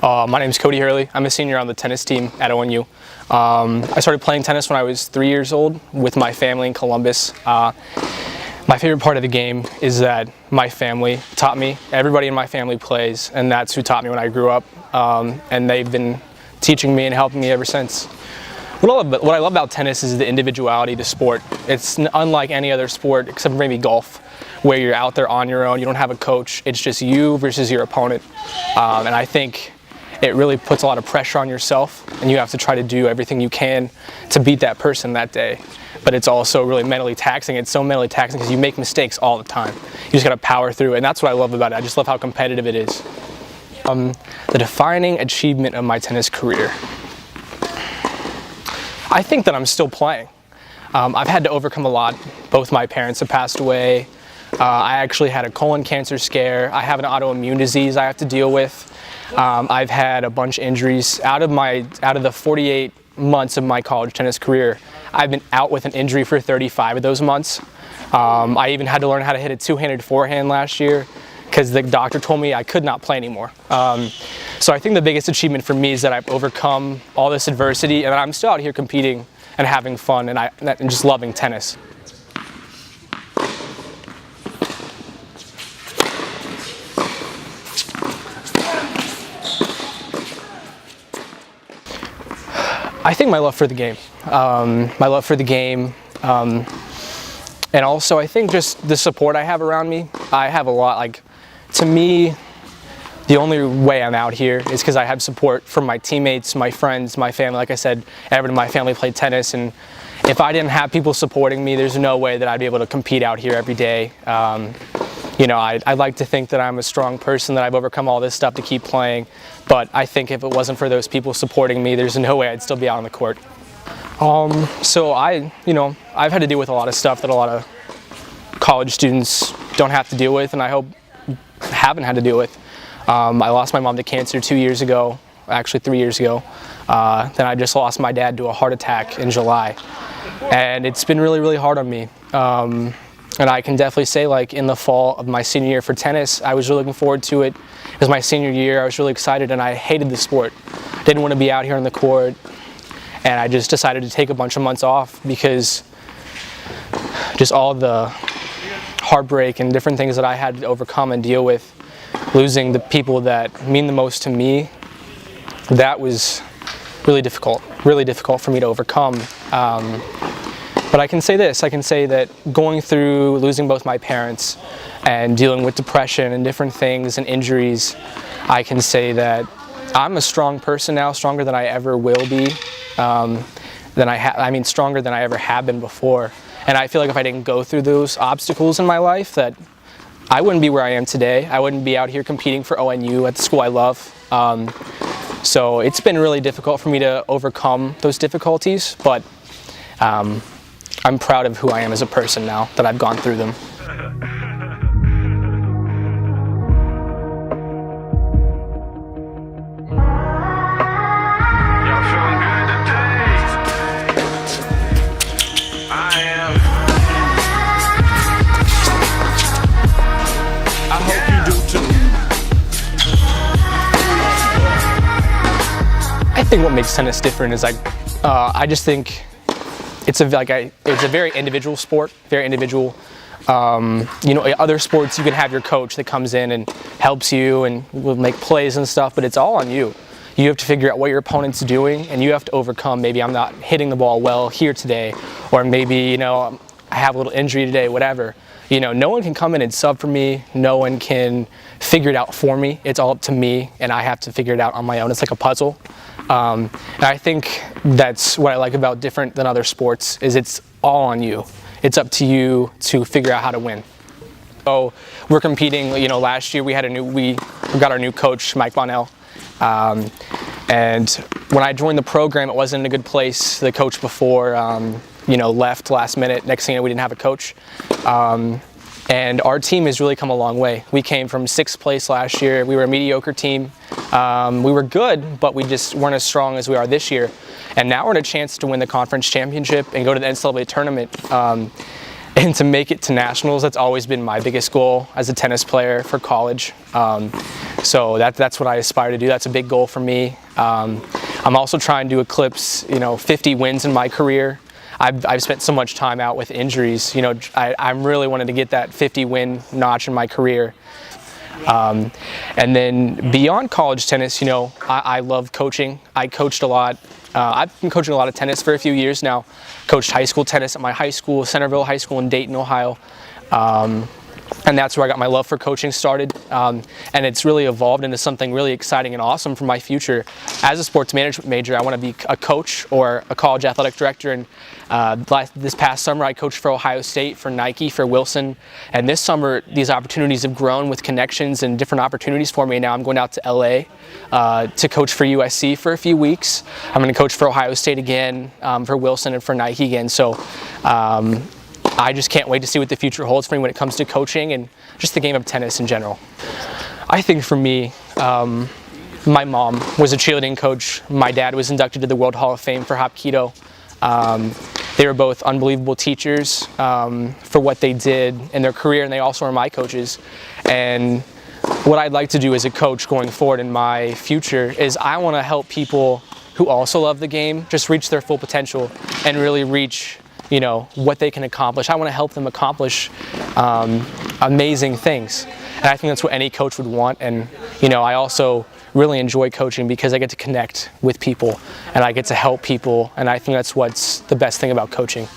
My name is Cody Hurley. I'm a senior on the tennis team at ONU. I started playing tennis when I was 3 years old with my family in Columbus. My favorite part of the game is that my family taught me. Everybody in my family plays, and that's who taught me when I grew up. And they've been teaching me and helping me ever since. What I love about tennis is the individuality of the sport. It's unlike any other sport except for maybe golf, where you're out there on your own. You don't have a coach. It's just you versus your opponent. And I think it really puts a lot of pressure on yourself, and you have to try to do everything you can to beat that person that day. But it's also really mentally taxing. It's so mentally taxing because you make mistakes all the time. You just got to power through, and that's what I love about it. I just love how competitive it is. The defining achievement of my tennis career. I think that I'm still playing. I've had to overcome a lot. Both my parents have passed away. I actually had a colon cancer scare. I have an autoimmune disease I have to deal with. I've had a bunch of injuries. Out of the 48 months of my college tennis career, I've been out with an injury for 35 of those months. I even had to learn how to hit a two-handed forehand last year because the doctor told me I could not play anymore. So I think the biggest achievement for me is that I've overcome all this adversity, and I'm still out here competing and having fun and just loving tennis. I think my love for the game, and also I think just the support I have around me. I have a lot, like, to me, the only way I'm out here is because I have support from my teammates, my friends, my family. Like I said, everyone in my family played tennis, and if I didn't have people supporting me, there's no way that I'd be able to compete out here every day. You know, I'd like to think that I'm a strong person, that I've overcome all this stuff to keep playing, but I think if it wasn't for those people supporting me, there's no way I'd still be out on the court. So I've had to deal with a lot of stuff that a lot of college students don't have to deal with, and I hope haven't had to deal with. I lost my mom to cancer 2 years ago, actually 3 years ago. Then I just lost my dad to a heart attack in July, and it's been really, really hard on me. And I can definitely say, like, in the fall of my senior year for tennis, I was really looking forward to it. It was my senior year. I was really excited, and I hated the sport. Didn't want to be out here on the court, and I just decided to take a bunch of months off because just all the heartbreak and different things that I had to overcome and deal with, losing the people that mean the most to me, that was really difficult for me to overcome. But I can say this, I can say that going through losing both my parents and dealing with depression and different things and injuries, I can say that I'm a strong person now, stronger than I ever will be, stronger than I ever have been before. And I feel like if I didn't go through those obstacles in my life, that I wouldn't be where I am today. I wouldn't be out here competing for ONU at the school I love. So it's been really difficult for me to overcome those difficulties, but I'm proud of who I am as a person now that I've gone through them. Y'all feeling good today? I am. I hope you do too. I think what makes tennis different is I just think it's a very individual sport, very individual. Other sports you can have your coach that comes in and helps you and will make plays and stuff, but it's all on you. You have to figure out what your opponent's doing, and you have to overcome. Maybe I'm not hitting the ball well here today, or maybe I have a little injury today, whatever. No one can come in and sub for me. No one can figure it out for me. It's all up to me, and I have to figure it out on my own. It's like a puzzle. And I think that's what I like about different than other sports, is it's all on you. It's up to you to figure out how to win. So we're competing, last year we got our new coach, Mike Bonnell. And when I joined the program, it wasn't in a good place. The coach before, left last minute. Next thing you know, we didn't have a coach. And our team has really come a long way. We came from 6th place last year. We were a mediocre team. We were good, but we just weren't as strong as we are this year. And now we're in a chance to win the conference championship and go to the NCAA tournament. And to make it to nationals, that's always been my biggest goal as a tennis player for college. So that's what I aspire to do. That's a big goal for me. I'm also trying to eclipse, 50 wins in my career. I've spent so much time out with injuries. I'm really wanting to get that 50-win notch in my career. And then beyond college tennis, I love coaching. I coached a lot. I've been coaching a lot of tennis for a few years now. Coached high school tennis at my high school, Centerville High School in Dayton, Ohio. And that's where I got my love for coaching started. And it's really evolved into something really exciting and awesome for my future. As a sports management major, I want to be a coach or a college athletic director. And this past summer, I coached for Ohio State, for Nike, for Wilson. And this summer, these opportunities have grown with connections and different opportunities for me. Now I'm going out to LA to coach for USC for a few weeks. I'm going to coach for Ohio State again, for Wilson, and for Nike again. So I just can't wait to see what the future holds for me when it comes to coaching and just the game of tennis in general. I think for me, my mom was a cheerleading coach. My dad was inducted to the World Hall of Fame for Hapkido. They were both unbelievable teachers for what they did in their career, and they also are my coaches. And what I'd like to do as a coach going forward in my future is I want to help people who also love the game just reach their full potential and really reach what they can accomplish. I want to help them accomplish amazing things. And I think that's what any coach would want. And, I also really enjoy coaching because I get to connect with people and I get to help people. And I think that's what's the best thing about coaching.